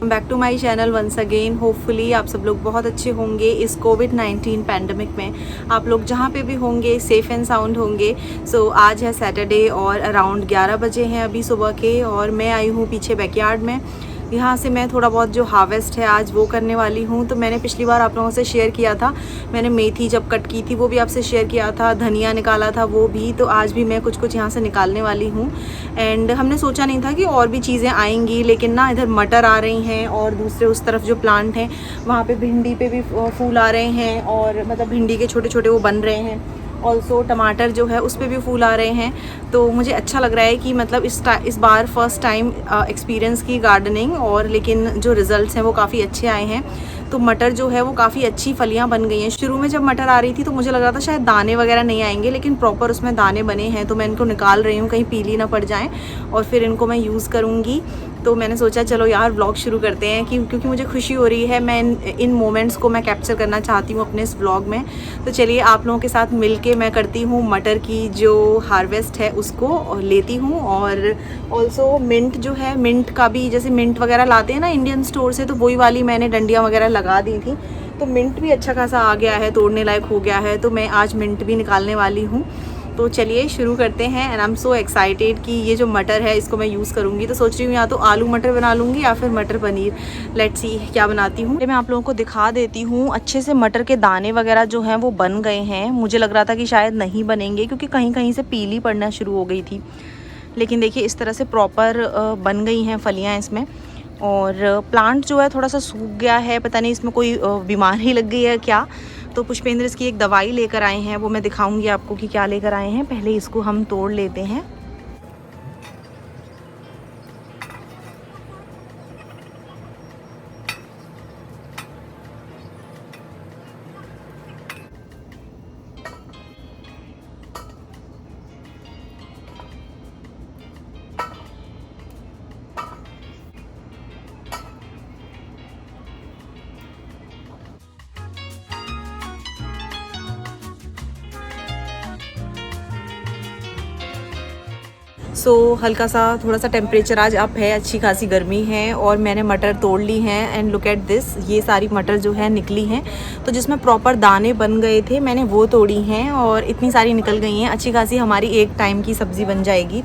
Back to my channel once again. Hopefully आप सब लोग बहुत अच्छे होंगे इस कोविड-19 पैंडमिक में। आप लोग जहाँ पे भी होंगे सेफ़ एंड साउंड होंगे। सो आज है सैटरडे और अराउंड 11 बजे हैं अभी सुबह के, और मैं आई हूँ पीछे बैकयार्ड में। यहाँ से मैं थोड़ा बहुत जो हार्वेस्ट है आज वो करने वाली हूँ। तो मैंने पिछली बार आप लोगों से शेयर किया था, मैंने मेथी जब कट की थी वो भी आपसे शेयर किया था, धनिया निकाला था वो भी। तो आज भी मैं कुछ कुछ यहाँ से निकालने वाली हूँ। एंड हमने सोचा नहीं था कि और भी चीज़ें आएंगी, लेकिन ना इधर मटर आ रही हैं और दूसरे उस तरफ जो प्लांट हैं वहाँ पे भिंडी पे भी फूल आ रहे हैं, और मतलब भिंडी के छोटे छोटे वो बन रहे हैं। ऑल्सो टमाटर जो है उस पर भी फूल आ रहे हैं। तो मुझे अच्छा लग रहा है कि मतलब इस बार फर्स्ट टाइम एक्सपीरियंस की गार्डनिंग, और लेकिन जो रिज़ल्ट्स हैं वो काफ़ी अच्छे आए हैं। तो मटर जो है वो काफ़ी अच्छी फलियां बन गई हैं। शुरू में जब मटर आ रही थी तो मुझे लग रहा था शायद दाने वगैरह नहीं आएंगे, लेकिन प्रॉपर उसमें दाने बने हैं। तो मैं इनको निकाल रही हूँ कहीं पीली ना पड़ जाएँ, और फिर इनको मैं यूज़ करूँगी। तो मैंने सोचा चलो यार व्लॉग शुरू करते हैं, क्योंकि मुझे खुशी हो रही है। मैं इन मोमेंट्स को मैं कैप्चर करना चाहती हूँ अपने इस व्लॉग में। तो चलिए आप लोगों के साथ मिलके मैं करती हूँ मटर की जो हार्वेस्ट है उसको लेती हूँ। और ऑल्सो मिंट जो है, मिंट का भी जैसे मिंट वगैरह लाते हैं ना इंडियन स्टोर से, तो वही वाली मैंने डंडियाँ वगैरह लगा दी थी। तो मिंट भी अच्छा खासा आ गया है, तोड़ने लायक हो गया है। तो मैं आज मिंट भी निकालने वाली हूँ। तो चलिए शुरू करते हैं। And I am so excited कि ये जो मटर है इसको मैं यूज़ करूँगी। तो सोच रही हूँ या तो आलू मटर बना लूँगी या फिर मटर पनीर। लेट्स सी क्या बनाती हूँ। मैं आप लोगों को दिखा देती हूँ। अच्छे से मटर के दाने वगैरह जो हैं वो बन गए हैं। मुझे लग रहा था कि शायद नहीं बनेंगे, क्योंकि कहीं कहीं से पीली पड़ना शुरू हो गई थी, लेकिन देखिए इस तरह से प्रॉपर बन गई हैं फलियाँ इसमें। और प्लांट जो है थोड़ा सा सूख गया है, पता नहीं इसमें कोई बीमारी लग गई है क्या। तो पुष्पेंद्र इसकी एक दवाई लेकर आए हैं, वो मैं दिखाऊंगी आपको कि क्या लेकर आए हैं। पहले इसको हम तोड़ लेते हैं। हल्का सा थोड़ा सा टेम्परेचर आज अप है, अच्छी खासी गर्मी है। और मैंने मटर तोड़ ली हैं। एंड लुक एट दिस, ये सारी मटर जो है निकली हैं। तो जिसमें प्रॉपर दाने बन गए थे मैंने वो तोड़ी हैं, और इतनी सारी निकल गई हैं। अच्छी खासी हमारी एक टाइम की सब्ज़ी बन जाएगी।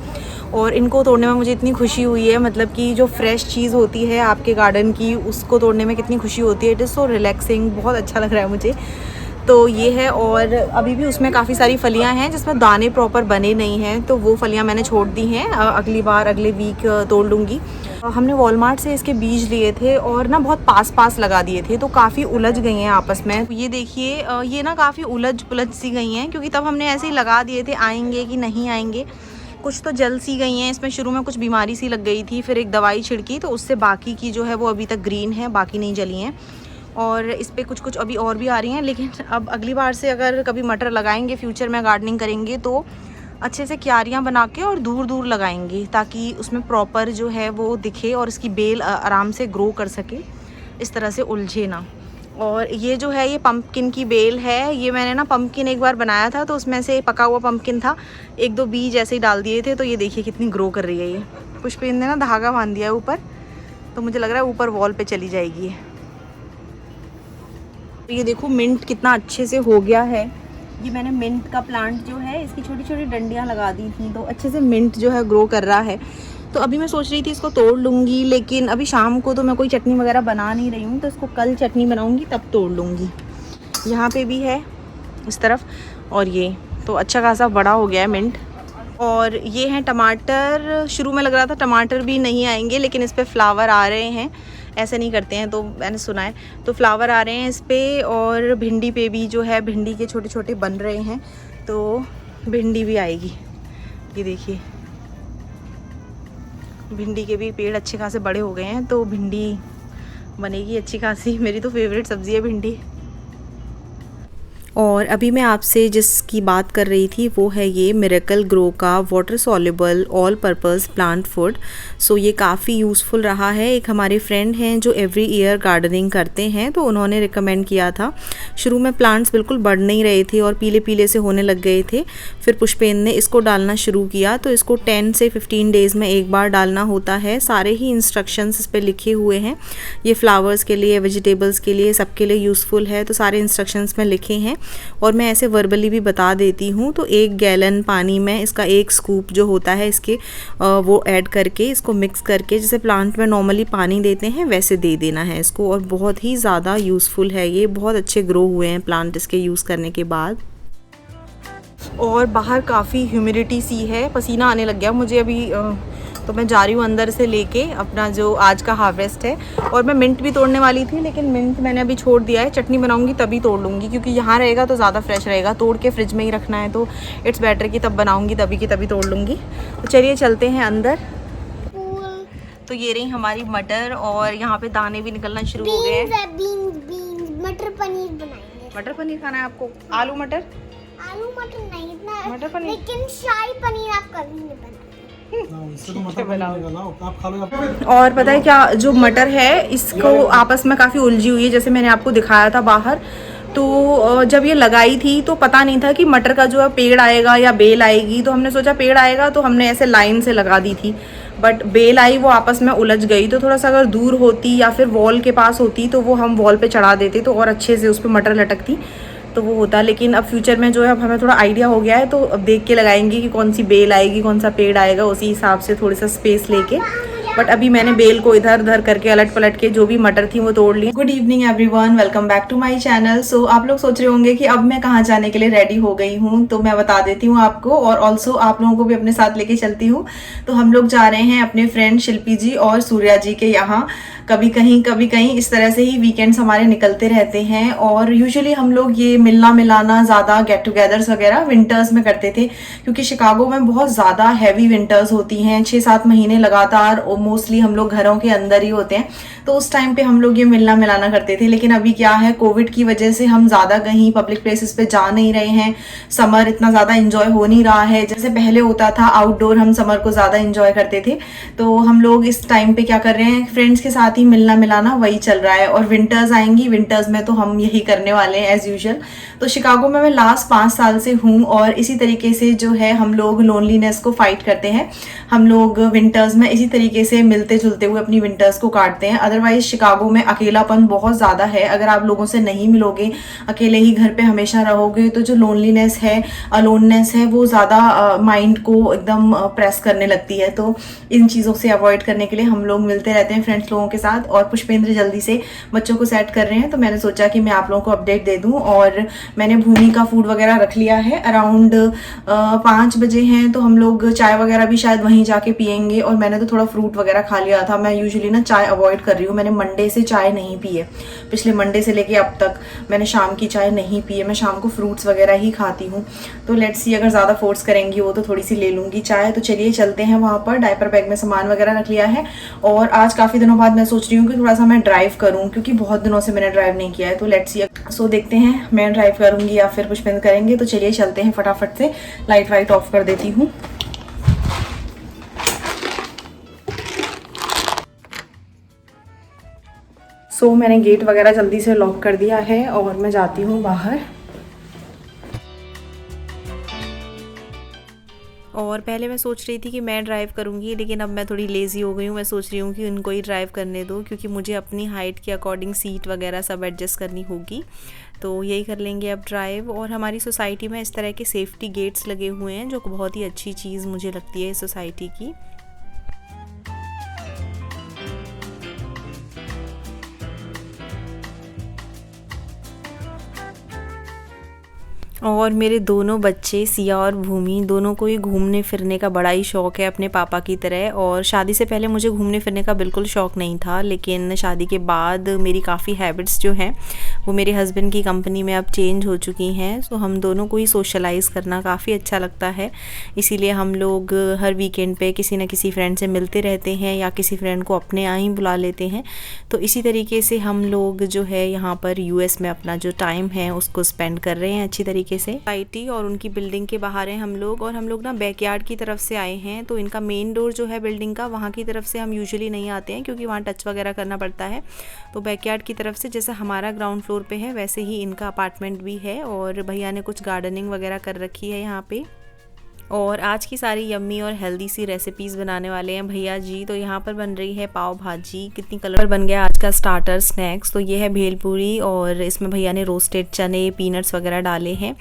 और इनको तोड़ने में मुझे इतनी खुशी हुई है, मतलब कि जो फ्रेश चीज़ होती है आपके गार्डन की उसको तोड़ने में कितनी खुशी होती है। इट इज़ सो रिलैक्सिंग, बहुत अच्छा लग रहा है मुझे। तो ये है, और अभी भी उसमें काफ़ी सारी फलियां हैं जिसमें दाने प्रॉपर बने नहीं हैं, तो वो फलियां मैंने छोड़ दी हैं। अगली बार अगले वीक तोड़ लूँगी। हमने वॉलमार्ट से इसके बीज लिए थे और ना बहुत पास पास लगा दिए थे, तो काफ़ी उलझ गई हैं आपस में। ये देखिए ये ना काफ़ी उलझ पुलझ सी गई हैं, क्योंकि तब हमने ऐसे ही लगा दिए थे, आएंगे कि नहीं आएंगे। कुछ तो जल सी गई हैं इसमें, शुरू में कुछ बीमारी सी लग गई थी, फिर एक दवाई छिड़की तो उससे बाकी की जो है वो अभी तक ग्रीन है, बाकी नहीं जली हैं। और इस पर कुछ कुछ अभी और भी आ रही हैं। लेकिन अब अगली बार से अगर कभी मटर लगाएंगे, फ्यूचर में गार्डनिंग करेंगे, तो अच्छे से क्यारियां बना के और दूर दूर लगाएंगे, ताकि उसमें प्रॉपर जो है वो दिखे और इसकी बेल आराम से ग्रो कर सके, इस तरह से उलझे ना। और ये जो है ये पम्पकिन की बेल है। ये मैंने ना पम्पकिन एक बार बनाया था, तो उसमें से पका हुआ पम्पकिन था, एक दो बीज ऐसे ही डाल दिए थे। तो ये देखिए कितनी ग्रो कर रही है। ये पुष्पेंद्र ने ना धागा बांध दिया है ऊपर, तो मुझे लग रहा है ऊपर वॉल पे चली जाएगी। तो ये देखो मिंट कितना अच्छे से हो गया है। ये मैंने मिंट का प्लांट जो है इसकी छोटी छोटी डंडियां लगा दी थी, तो अच्छे से मिंट जो है ग्रो कर रहा है। तो अभी मैं सोच रही थी इसको तोड़ लूँगी, लेकिन अभी शाम को तो मैं कोई चटनी वगैरह बना नहीं रही हूँ, तो इसको कल चटनी बनाऊँगी तब तोड़ लूँगी। यहाँ पे भी है इस तरफ, और ये तो अच्छा खासा बड़ा हो गया है मिंट। और ये हैं टमाटर। शुरू में लग रहा था टमाटर भी नहीं आएंगे, लेकिन इस पर फ्लावर आ रहे हैं। ऐसे नहीं करते हैं, तो मैंने सुना है, तो फ्लावर आ रहे हैं इस पर। और भिंडी पे भी जो है भिंडी के छोटे छोटे बन रहे हैं, तो भिंडी भी आएगी। ये देखिए भिंडी के भी पेड़ अच्छे खासे बड़े हो गए हैं, तो भिंडी बनेगी अच्छी खासी। मेरी तो फेवरेट सब्ज़ी है भिंडी। और अभी मैं आपसे जिसकी बात कर रही थी वो है ये मिरेकल ग्रो का water soluble all purpose plant food. So ये काफ़ी यूज़फुल रहा है। एक हमारे फ्रेंड हैं जो एवरी ईयर गार्डनिंग करते हैं, तो उन्होंने रिकमेंड किया था। शुरू में प्लांट्स बिल्कुल बढ़ नहीं रहे थे और पीले पीले से होने लग गए थे। फिर पुष्पेंद्र ने इसको डालना शुरू किया, तो इसको 10 से 15 डेज़ में एक बार डालना होता है। सारे ही इंस्ट्रक्शंस इस पर लिखे हुए हैं। ये फ्लावर्स के लिए, वेजिटेबल्स के लिए, सबके लिए यूज़फुल है, तो सारे इंस्ट्रक्शंस में लिखे हैं और मैं ऐसे वर्बली भी बता देती हूँ। तो 1 गैलन पानी में इसका 1 स्कूप जो होता है इसके वो ऐड करके इसको मिक्स करके, जैसे प्लांट में नॉर्मली पानी देते हैं वैसे दे देना है इसको। और बहुत ही ज़्यादा यूज़फुल है ये, बहुत अच्छे ग्रो हुए हैं प्लांट इसके यूज़ करने के बाद। और बाहर काफ़ी ह्यूमिडिटी सी है, पसीना आने लग गया मुझे अभी। तो मैं जा रही हूँ अंदर से लेके अपना जो आज का हार्वेस्ट है। और मैं मिंट भी तोड़ने वाली थी, लेकिन मिंट मैंने अभी छोड़ दिया है। चटनी बनाऊंगी तभी तोड़ लूँगी, क्योंकि यहाँ रहेगा तो ज़्यादा फ्रेश रहेगा। तोड़ के फ्रिज में ही रखना है, तो इट्स बेटर कि तब बनाऊँगी तभी की तभी तोड़ लूँगी। तो चलिए चलते हैं अंदर। तो ये रही हमारी मटर और यहाँ पे दाने भी निकलना शुरू हो गए हैं। मटर पनीर बनाएंगे। मटर पनीर खाना है आपको? आलू मटर? आलू मटर नहीं, इतना मटर पनीर, लेकिन शाही पनीर आप कभी नहीं बनाते। और पता है क्या, जो मटर है इसको आपस में काफ़ी उलझी हुई है, जैसे मैंने आपको दिखाया था बाहर। तो जब ये लगाई थी तो पता नहीं था कि मटर का जो है पेड़ आएगा या बेल आएगी। तो हमने सोचा पेड़ आएगा, तो हमने ऐसे लाइन से लगा दी थी, बट बेल आई वो आपस में उलझ गई। तो थोड़ा सा अगर दूर होती या फिर वॉल के पास होती तो वो हम वॉल पे चढ़ा देते, तो और अच्छे से उस पर मटर लटकती तो वो होता। लेकिन अब फ्यूचर में जो है अब हमें थोड़ा आइडिया हो गया है, तो अब देख के लगाएंगे कि कौन सी बेल आएगी, कौन सा पेड़ आएगा, उसी हिसाब से थोड़ी सा स्पेस लेके। बट अभी मैंने बेल को इधर उधर करके अलट पलट के जो भी मटर थी वो तोड़ ली। Good evening everyone, welcome back to my channel. So आप लोग सोच रहे होंगे कि अब मैं कहाँ जाने के लिए रेडी हो गई हूँ, तो मैं बता देती हूँ आपको, और ऑल्सो आप लोगों को भी अपने साथ लेके चलती हूँ। तो हम लोग जा रहे हैं अपने फ्रेंड शिल्पी जी और सूर्या जी के यहाँ। कभी कहीं इस तरह से ही वीकेंड्स हमारे निकलते रहते हैं। और यूजुअली हम लोग ये मिलना मिलाना ज़्यादा गेट टुगेदर्स वगैरह विंटर्स में करते थे, क्योंकि शिकागो में बहुत ज़्यादा हैवी विंटर्स होती हैं, 6-7 महीने लगातार, और मोस्टली हम लोग घरों के अंदर ही होते हैं। तो उस टाइम पे हम लोग ये मिलना मिलाना करते थे। लेकिन अभी क्या है, कोविड की वजह से हम ज़्यादा कहीं पब्लिक प्लेसेस पे जा नहीं रहे हैं। समर इतना ज़्यादा इंजॉय हो नहीं रहा है जैसे पहले होता था। आउटडोर हम समर को ज़्यादा इंजॉय करते थे। तो हम लोग इस टाइम पे क्या कर रहे हैं, फ्रेंड्स के साथ ही मिलना मिलाना वही चल रहा है। और विंटर्स आएंगी, विंटर्स में तो हम यही करने वाले हैं एज यूजुअल। तो शिकागो में मैं लास्ट 5 साल से हूँ, और इसी तरीके से जो है हम लोग लोनलीनेस को फाइट करते हैं। हम लोग विंटर्स में इसी तरीके से मिलते जुलते हुए अपनी विंटर्स को काटते हैं। अदरवाइज शिकागो में अकेलापन बहुत ज़्यादा है। अगर आप लोगों से नहीं मिलोगे, अकेले ही घर पे हमेशा रहोगे, तो जो लोनलीनेस है, अलोननेस है, वो ज़्यादा माइंड को एकदम प्रेस करने लगती है। तो इन चीज़ों से अवॉइड करने के लिए हम लोग मिलते रहते हैं फ्रेंड्स लोगों के साथ। और पुष्पेंद्र जल्दी से बच्चों को सेट कर रहे हैं, तो मैंने सोचा कि मैं आप लोगों को अपडेट दे दूं। और मैंने भूमि का फूड वगैरह रख लिया है। अराउंड 5 बजे हैं, तो हम लोग चाय वगैरह भी शायद वहीं जाके पियेंगे। और मैंने तो थोड़ा फ्रूट वगैरह खा लिया था। मैं यूजुअली ना चाय अवॉइड कर रही हूँ। मैंने मंडे से चाय नहीं पी है, पिछले मंडे से लेके अब तक मैंने शाम की चाय नहीं पी है। मैं शाम को फ्रूट्स वगैरह ही खाती हूँ। तो लेट्स सी, अगर ज़्यादा फोर्स करेंगी वो तो थोड़ी सी ले लूँगी चाय। तो चलिए चलते हैं वहाँ पर। डायपर बैग में सामान वगैरह रख लिया है। और आज काफ़ी दिनों बाद मैं सोच रही हूँ कि थोड़ा सा मैं ड्राइव करूँ, क्योंकि बहुत दिनों से मैंने ड्राइव नहीं किया है। तो लेट्स सी, सो देखते हैं मैं ड्राइव करूँगी या फिर पुष्पेंद्र करेंगे। तो चलिए चलते हैं, फटाफट से लाइट वाइट ऑफ कर देती हूँ। सो मैंने गेट वगैरह जल्दी से लॉक कर दिया है और मैं जाती हूँ बाहर। और पहले मैं सोच रही थी कि मैं ड्राइव करूँगी, लेकिन अब मैं थोड़ी लेज़ी हो गई हूँ। मैं सोच रही हूँ कि उनको ही ड्राइव करने दो, क्योंकि मुझे अपनी हाइट के अकॉर्डिंग सीट वगैरह सब एडजस्ट करनी होगी। तो यही कर लेंगे अब ड्राइव। और हमारी सोसाइटी में इस तरह के सेफ्टी गेट्स लगे हुए हैं, जो बहुत ही अच्छी चीज़ मुझे लगती है इस सोसाइटी की। और मेरे दोनों बच्चे सिया और भूमि दोनों को ही घूमने फिरने का बड़ा ही शौक़ है अपने पापा की तरह। और शादी से पहले मुझे घूमने फिरने का बिल्कुल शौक़ नहीं था, लेकिन शादी के बाद मेरी काफ़ी हैबिट्स जो हैं वो मेरे हस्बैंड की कंपनी में अब चेंज हो चुकी हैं। सो हम दोनों को ही सोशलाइज़ करना काफ़ी अच्छा लगता है, इसीलिए हम लोग हर वीकेंड पे किसी न किसी फ्रेंड से मिलते रहते हैं या किसी फ्रेंड को अपने यहाँ ही बुला लेते हैं। तो इसी तरीके से हम लोग जो है यहाँ पर यूएस में अपना जो टाइम है उसको स्पेंड कर रहे हैं अच्छी तरीके से। आईटी और उनकी बिल्डिंग के बाहर हैं हम लोग, और हम लोग ना बैकयार्ड की तरफ से आए हैं। तो इनका मेन डोर जो है बिल्डिंग का, वहाँ की तरफ से हम यूजुअली नहीं आते हैं क्योंकि वहाँ टच वगैरह करना पड़ता है। तो बैकयार्ड की तरफ से, जैसे हमारा ग्राउंड फ्लोर पे है वैसे ही इनका अपार्टमेंट भी है, और भैया ने कुछ गार्डनिंग वगैरह कर रखी है यहाँ पे। और आज की सारी यम्मी और हेल्दी सी रेसिपीज़ बनाने वाले हैं भैया जी। तो यहाँ पर बन रही है पाव भाजी, कितनी कलर बन गया आज का स्टार्टर स्नैक्स। तो ये है भेलपूरी, और इसमें भैया ने रोस्टेड चने, पीनट्स वगैरह डाले हैं,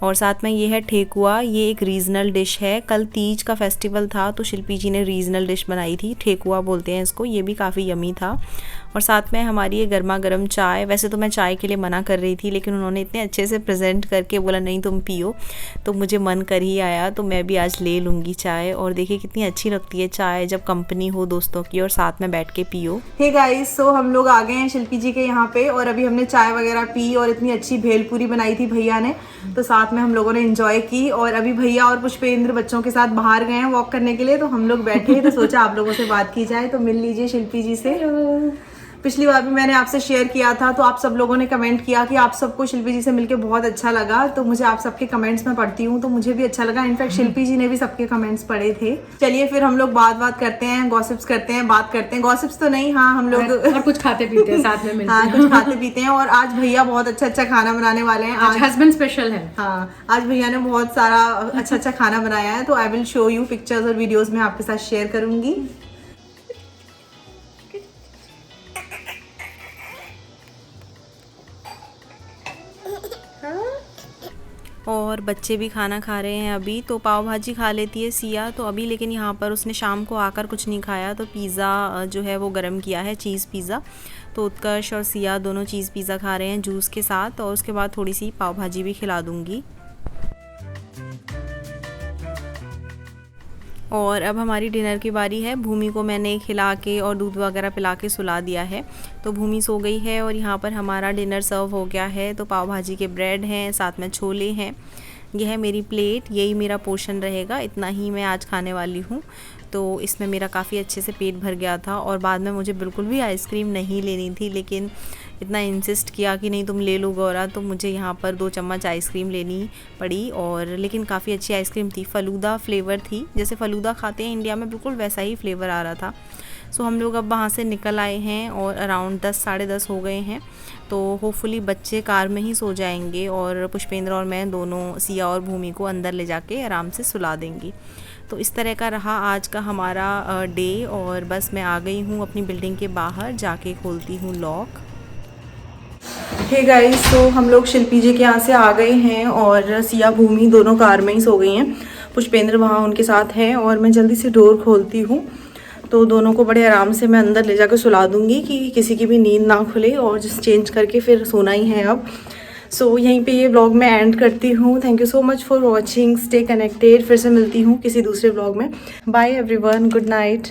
और साथ में ये है ठेकुआ। ये एक रीजनल डिश है, कल तीज का फेस्टिवल था तो शिल्पी जी ने रीजनल डिश बनाई थी, ठेकुआ बोलते हैं इसको। ये भी काफ़ी यम्मी था। और साथ में हमारी ये गर्मा गर्म चाय। वैसे तो मैं चाय के लिए मना कर रही थी, लेकिन उन्होंने इतने अच्छे से प्रेजेंट करके बोला नहीं तुम पियो, तो मुझे मन कर ही आया, तो मैं भी आज ले लूँगी चाय। और देखिए कितनी अच्छी लगती है चाय जब कंपनी हो दोस्तों की और साथ में बैठ के पियो। हे गाइस, सो हम लोग आ गए हैं शिल्पी जी के यहाँ पे, और अभी हमने चाय वगैरह पी और इतनी अच्छी भेलपूरी बनाई थी भैया ने, तो साथ में हम लोगों ने एंजॉय की। और अभी भैया और पुष्पेंद्र बच्चों के साथ बाहर गए हैं वॉक करने के लिए, तो हम लोग बैठे हैं, तो सोचा आप लोगों से बात की जाए। तो मिल लीजिए शिल्पी जी से। पिछली बार भी मैंने आपसे शेयर किया था, तो आप सब लोगों ने कमेंट किया कि आप सबको शिल्पी जी से मिलके बहुत अच्छा लगा। तो मुझे आप सबके कमेंट्स में पढ़ती हूँ तो मुझे भी अच्छा लगा। इनफैक्ट शिल्पी जी ने भी सबके कमेंट्स पढ़े थे। चलिए फिर हम लोग बात करते हैं, गॉसिप्स करते हैं, बात करते हैं। गॉसिप्स तो नहीं, हाँ हम लोग और कुछ खाते पीते हैं साथ में मिलके। हाँ कुछ खाते पीते हैं। और आज भैया बहुत अच्छा खाना बनाने वाले हैं। आज हस्बैंड स्पेशल है। हाँ, आज भैया ने बहुत सारा अच्छा खाना बनाया है, तो I will show you pictures और वीडियोज में आपके साथ शेयर करूंगी। और बच्चे भी खाना खा रहे हैं अभी। तो पाव भाजी खा लेती है सिया तो अभी, लेकिन यहाँ पर उसने शाम को आकर कुछ नहीं खाया, तो पिज़्ज़ा जो है वो गरम किया है, चीज़ पिज़्ज़ा। तो उत्कर्ष और सिया दोनों चीज़ पिज़्ज़ा खा रहे हैं जूस के साथ, और उसके बाद थोड़ी सी पाव भाजी भी खिला दूँगी। और अब हमारी डिनर की बारी है। भूमि को मैंने खिला के और दूध वगैरह पिला के सुला दिया है, तो भूमि सो गई है। और यहाँ पर हमारा डिनर सर्व हो गया है। तो पाव भाजी के ब्रेड हैं, साथ में छोले हैं। यह है मेरी प्लेट, यही मेरा पोर्शन रहेगा, इतना ही मैं आज खाने वाली हूँ। तो इसमें मेरा काफ़ी अच्छे से पेट भर गया था। और बाद में मुझे बिल्कुल भी आइसक्रीम नहीं लेनी थी, लेकिन इतना इंसिस्ट किया कि नहीं तुम ले लो गौरा, तो मुझे यहाँ पर 2 चम्मच आइसक्रीम लेनी पड़ी। और लेकिन काफ़ी अच्छी आइसक्रीम थी, फ़लूदा फ्लेवर थी, जैसे फ़लूदा खाते हैं इंडिया में बिल्कुल वैसा ही फ्लेवर आ रहा था। सो हम लोग अब वहाँ से निकल आए हैं और अराउंड 10 साढ़े 10 हो गए हैं। तो होपफुली बच्चे कार में ही सो जाएंगे और पुष्पेंद्र और मैं दोनों सिया और भूमि को अंदर ले जाके आराम से सुला देंगी। तो इस तरह का रहा आज का हमारा डे। और बस मैं आ गई हूँ अपनी बिल्डिंग के बाहर, जाके खोलती हूँ लॉक। हे गाइस, तो हम लोग शिल्पी जी के यहाँ से आ गए हैं और सिया भूमि दोनों कार में ही सो गई हैं। पुष्पेंद्र वहाँ उनके साथ हैं और मैं जल्दी से डोर खोलती हूँ, तो दोनों को बड़े आराम से मैं अंदर ले जाकर सुला दूँगी कि किसी की भी नींद ना खुले, और जस्ट चेंज करके फिर सोना ही है अब। सो यहीं पे ये व्लॉग मैं एंड करती हूँ। Thank you so much for watching, stay connected. फिर से मिलती हूँ किसी दूसरे व्लॉग में। Bye everyone, good night.